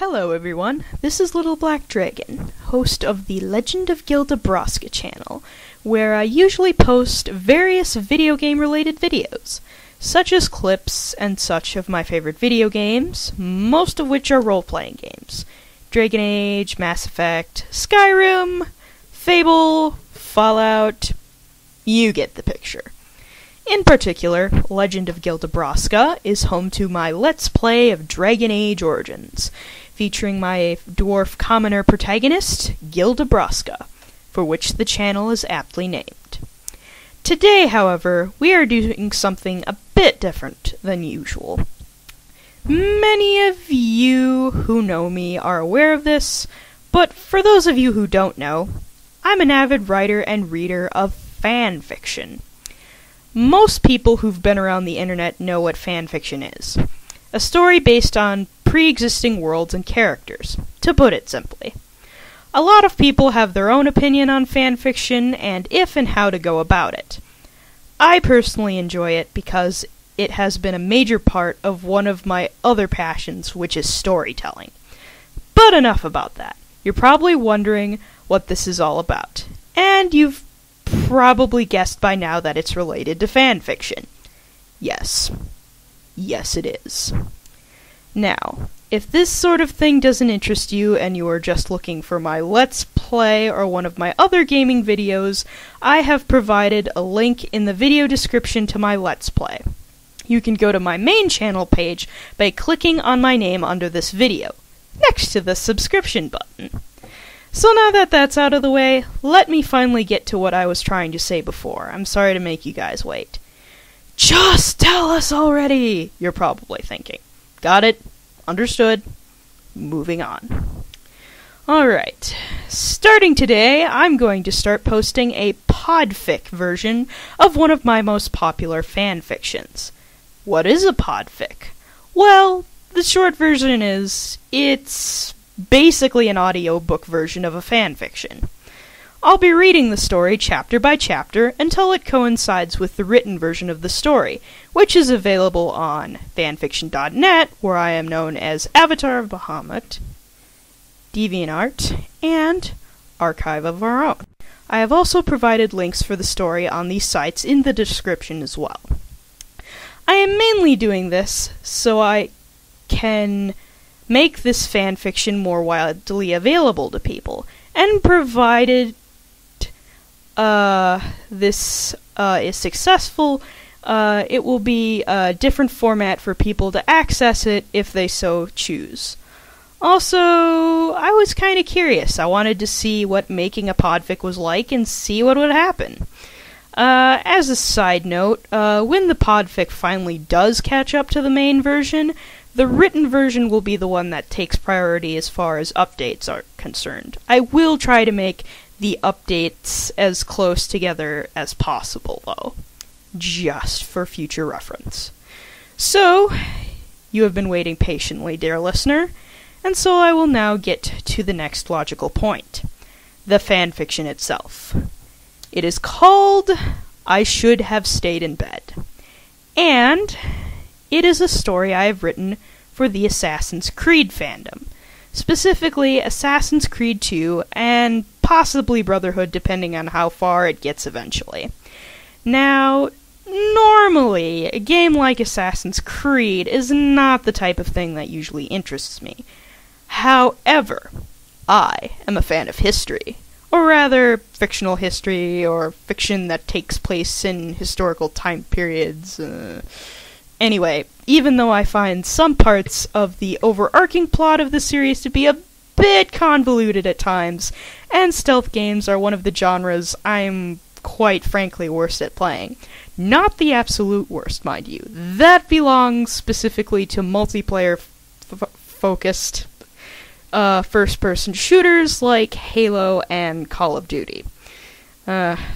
Hello everyone, this is Little Black Dragon, host of the Legend of Gildebraska channel, where I usually post various video game related videos, such as clips and such of my favorite video games, most of which are role-playing games. Dragon Age, Mass Effect, Skyrim, Fable, Fallout, you get the picture. In particular, Legend of Gildebraska is home to my Let's Play of Dragon Age Origins, featuring my dwarf commoner protagonist, Gildebraska, for which the channel is aptly named. Today, however, we are doing something a bit different than usual. Many of you who know me are aware of this, but for those of you who don't know, I'm an avid writer and reader of fanfiction. Most people who've been around the internet know what fanfiction is. A story based on pre-existing worlds and characters, to put it simply. A lot of people have their own opinion on fanfiction and if and how to go about it. I personally enjoy it because it has been a major part of one of my other passions, which is storytelling. But enough about that. You're probably wondering what this is all about, and you've probably guessed by now that it's related to fanfiction. Yes. Yes, it is. Now, if this sort of thing doesn't interest you and you are just looking for my Let's Play or one of my other gaming videos, I have provided a link in the video description to my Let's Play. You can go to my main channel page by clicking on my name under this video, next to the subscription button. So now that that's out of the way, let me finally get to what I was trying to say before. I'm sorry to make you guys wait. Just tell us already, you're probably thinking. Got it. Understood. Moving on. Alright. Starting today, I'm going to start posting a Podfic version of one of my most popular fanfictions. What is a Podfic? Well, the short version is, it's basically an audiobook version of a fanfiction. I'll be reading the story chapter by chapter until it coincides with the written version of the story, which is available on fanfiction.net, where I am known as Avatar of Bahamut, DeviantArt, and Archive of Our Own. I have also provided links for the story on these sites in the description as well. I am mainly doing this so I can make this fanfiction more widely available to people, and provided this is successful, it will be a different format for people to access it if they so choose. Also, I was kind of curious. I wanted to see what making a podfic was like and see what would happen. As a side note, when the podfic finally does catch up to the main version, the written version will be the one that takes priority as far as updates are concerned. I will try to make the updates as close together as possible, though, just for future reference. So, you have been waiting patiently, dear listener, and so I will now get to the next logical point, the fanfiction itself. It is called I Should Have Stayed in Bed, and it is a story I have written for the Assassin's Creed fandom, specifically Assassin's Creed 2 and possibly Brotherhood, depending on how far it gets eventually. Now, normally, a game like Assassin's Creed is not the type of thing that usually interests me. However, I am a fan of history, or rather, fictional history, or fiction that takes place in historical time periods. Anyway, even though I find some parts of the overarching plot of the series to be a bit convoluted at times, and stealth games are one of the genres I'm quite frankly worst at playing. Not the absolute worst, mind you. That belongs specifically to multiplayer-focused first-person shooters like Halo and Call of Duty.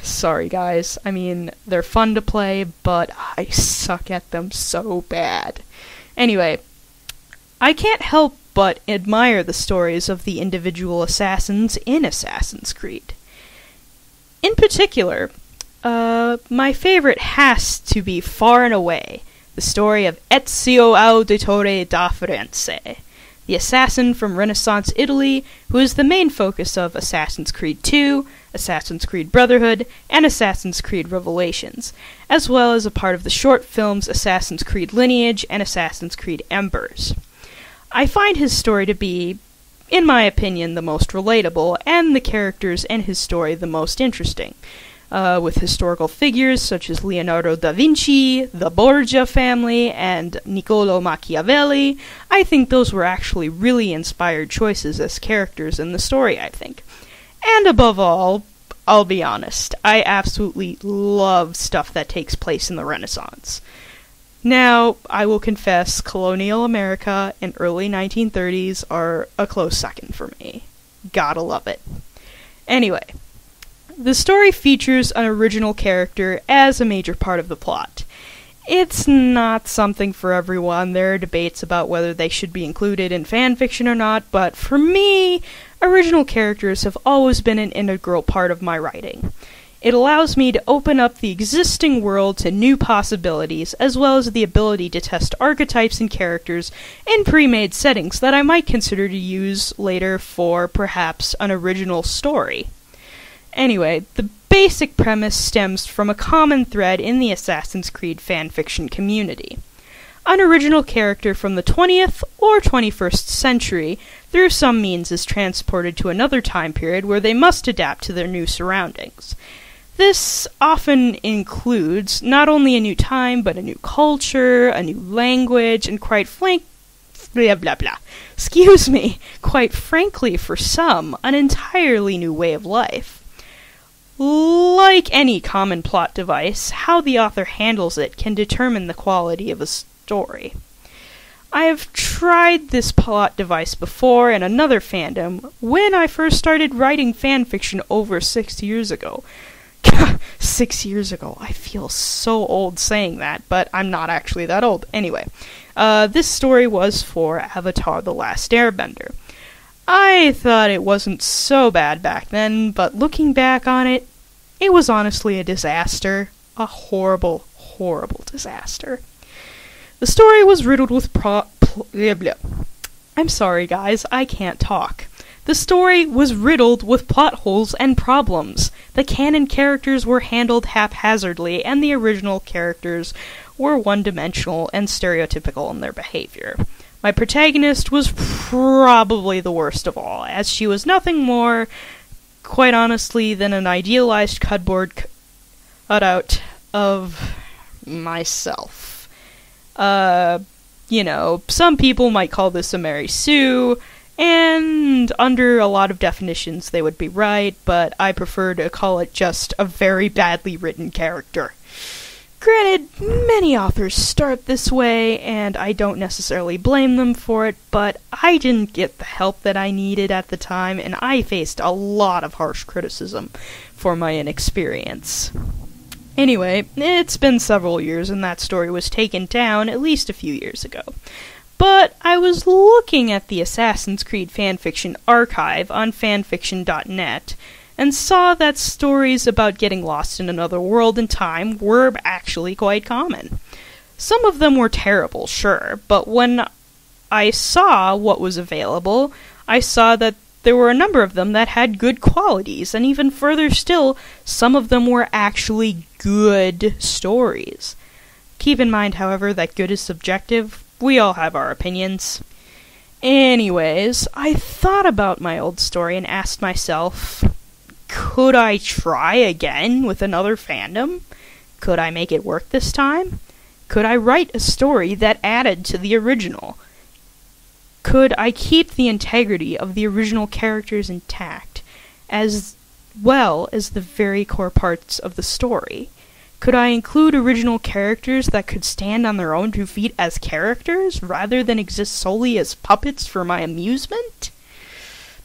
Sorry guys, I mean, they're fun to play, but I suck at them so bad. Anyway, I can't help but admire the stories of the individual assassins in Assassin's Creed. In particular, my favorite has to be far and away the story of Ezio Auditore da Firenze, the assassin from Renaissance Italy, who is the main focus of Assassin's Creed II, Assassin's Creed Brotherhood, and Assassin's Creed Revelations, as well as a part of the short films Assassin's Creed Lineage and Assassin's Creed Embers. I find his story to be, in my opinion, the most relatable, and the characters and his story the most interesting. With historical figures such as Leonardo da Vinci, the Borgia family, and Niccolò Machiavelli, I think those were actually really inspired choices as characters in the story, I think. And above all, I'll be honest, I absolutely love stuff that takes place in the Renaissance. Now, I will confess, colonial America and early 1930s are a close second for me. Gotta love it. Anyway, the story features an original character as a major part of the plot. It's not something for everyone. There are debates about whether they should be included in fanfiction or not, but for me, original characters have always been an integral part of my writing. It allows me to open up the existing world to new possibilities, as well as the ability to test archetypes and characters in pre-made settings that I might consider to use later for, perhaps, an original story. Anyway, the basic premise stems from a common thread in the Assassin's Creed fanfiction community. An original character from the 20th or 21st century, through some means, is transported to another time period where they must adapt to their new surroundings. This often includes not only a new time, but a new culture, a new language, and quite frankly, for some, an entirely new way of life. Like any common plot device, how the author handles it can determine the quality of a story. I have tried this plot device before in another fandom when I first started writing fanfiction over 6 years ago. 6 years ago. I feel so old saying that, but I'm not actually that old. Anyway, this story was for Avatar: The Last Airbender. I thought it wasn't so bad back then, but looking back on it, it was honestly a disaster. A horrible, horrible disaster. The story was riddled with I'm sorry, guys, I can't talk. The story was riddled with plot holes and problems. The canon characters were handled haphazardly, and the original characters were one-dimensional and stereotypical in their behavior. My protagonist was probably the worst of all, as she was nothing more, quite honestly, than an idealized cardboard cutout of myself. Some people might call this a Mary Sue, and under a lot of definitions they would be right, but I prefer to call it just a very badly written character. Granted, many authors start this way, and I don't necessarily blame them for it, but I didn't get the help that I needed at the time, and I faced a lot of harsh criticism for my inexperience. Anyway, it's been several years, and that story was taken down at least a few years ago. But I was looking at the Assassin's Creed fanfiction archive on fanfiction.net, and saw that stories about getting lost in another world and time were actually quite common. Some of them were terrible, sure, but when I saw what was available, I saw that there were a number of them that had good qualities, and even further still, some of them were actually good stories. Keep in mind, however, that good is subjective. We all have our opinions. Anyways, I thought about my old story and asked myself, could I try again with another fandom? Could I make it work this time? Could I write a story that added to the original? Could I keep the integrity of the original characters intact, as well as the very core parts of the story? Could I include original characters that could stand on their own 2 feet as characters, rather than exist solely as puppets for my amusement?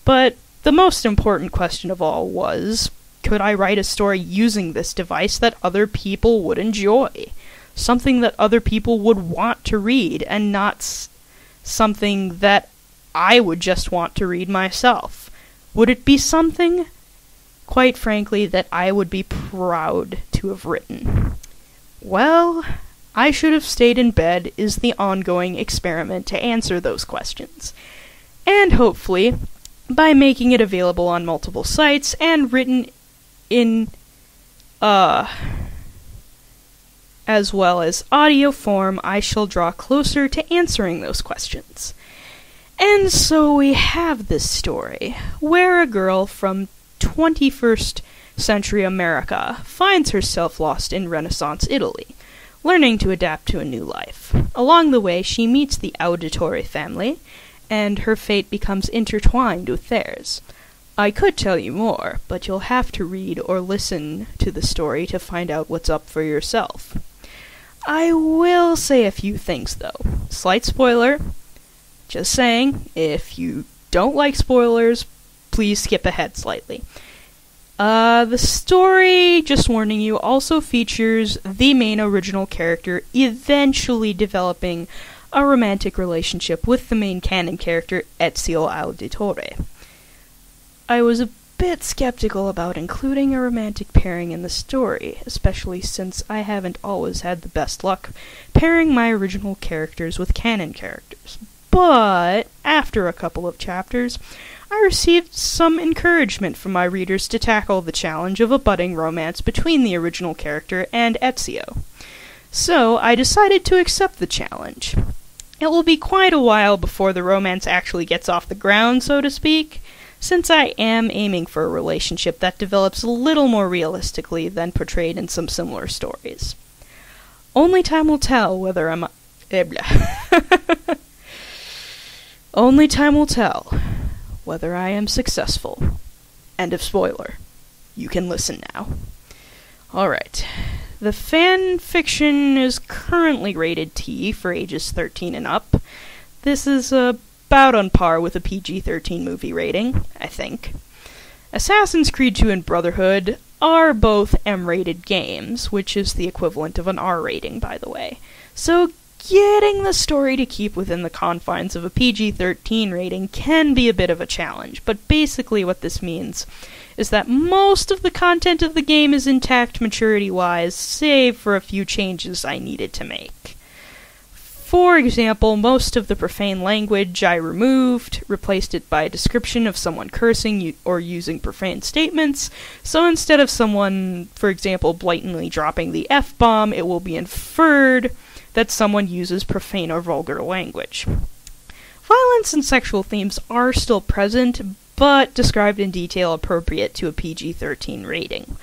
But the most important question of all was, could I write a story using this device that other people would enjoy? Something that other people would want to read, and not something that I would just want to read myself. Would it be something, quite frankly, that I would be proud to have written? Well, I should have stayed in bed is the ongoing experiment to answer those questions. and hopefully, by making it available on multiple sites and written in, as well as audio form, I shall draw closer to answering those questions. And so we have this story, where a girl from 21st century America finds herself lost in Renaissance Italy, learning to adapt to a new life. Along the way, she meets the Auditore family, and her fate becomes intertwined with theirs. I could tell you more, but you'll have to read or listen to the story to find out what's up for yourself. I will say a few things, though. Slight spoiler. Just saying, if you don't like spoilers, please skip ahead slightly. The story, just warning you, also features the main original character eventually developing a romantic relationship with the main canon character, Ezio Auditore. I was a bit skeptical about including a romantic pairing in the story, especially since I haven't always had the best luck pairing my original characters with canon characters. But after a couple of chapters, I received some encouragement from my readers to tackle the challenge of a budding romance between the original character and Ezio. So I decided to accept the challenge. It will be quite a while before the romance actually gets off the ground, so to speak, since I am aiming for a relationship that develops a little more realistically than portrayed in some similar stories. Only time will tell whether I'm... Only time will tell whether I am successful. End of spoiler. You can listen now. Alright. The fanfiction is currently rated T for ages 13 and up. This is about on par with a PG-13 movie rating, I think. Assassin's Creed 2 and Brotherhood are both M-rated games, which is the equivalent of an R rating, by the way. So getting the story to keep within the confines of a PG-13 rating can be a bit of a challenge, but basically what this means is that most of the content of the game is intact maturity-wise, save for a few changes I needed to make. For example, most of the profane language I removed, replaced it by a description of someone cursing or using profane statements, so instead of someone, for example, blatantly dropping the F-bomb, it will be inferred that someone uses profane or vulgar language. Violence and sexual themes are still present, but described in detail appropriate to a PG-13 rating.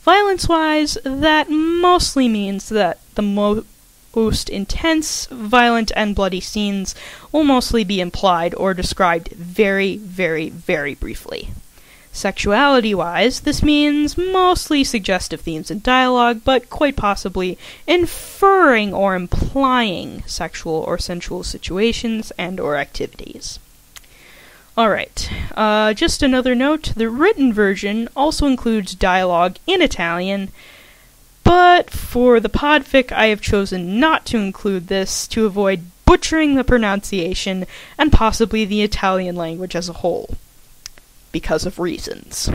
Violence-wise, that mostly means that the most intense, violent, and bloody scenes will mostly be implied or described very, very, very briefly. Sexuality-wise, this means mostly suggestive themes and dialogue, but quite possibly inferring or implying sexual or sensual situations and or activities. Alright, just another note, the written version also includes dialogue in Italian, but for the Podfic I have chosen not to include this to avoid butchering the pronunciation and possibly the Italian language as a whole, because of reasons.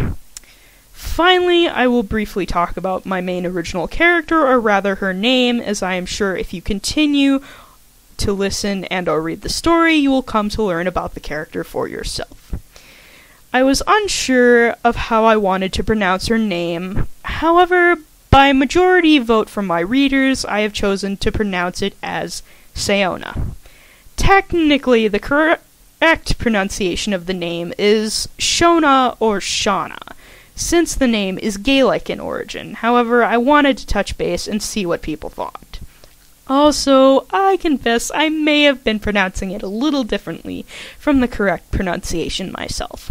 Finally, I will briefly talk about my main original character, or rather her name, as I am sure if you continue to listen and or read the story, you will come to learn about the character for yourself. I was unsure of how I wanted to pronounce her name, however, by majority vote from my readers, I have chosen to pronounce it as Seona. Technically, the correct pronunciation of the name is Shona or Shauna, since the name is Gaelic in origin. However, I wanted to touch base and see what people thought. Also, I confess I may have been pronouncing it a little differently from the correct pronunciation myself.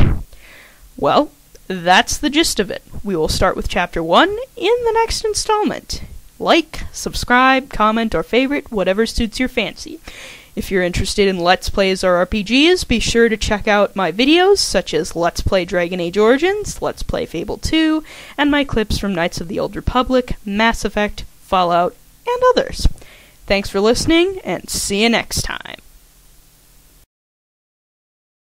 Well, that's the gist of it. We will start with Chapter 1 in the next installment. Like, subscribe, comment, or favorite, whatever suits your fancy. If you're interested in Let's Plays or RPGs, be sure to check out my videos, such as Let's Play Dragon Age Origins, Let's Play Fable 2, and my clips from Knights of the Old Republic, Mass Effect, Fallout, and others. Thanks for listening, and see you next time.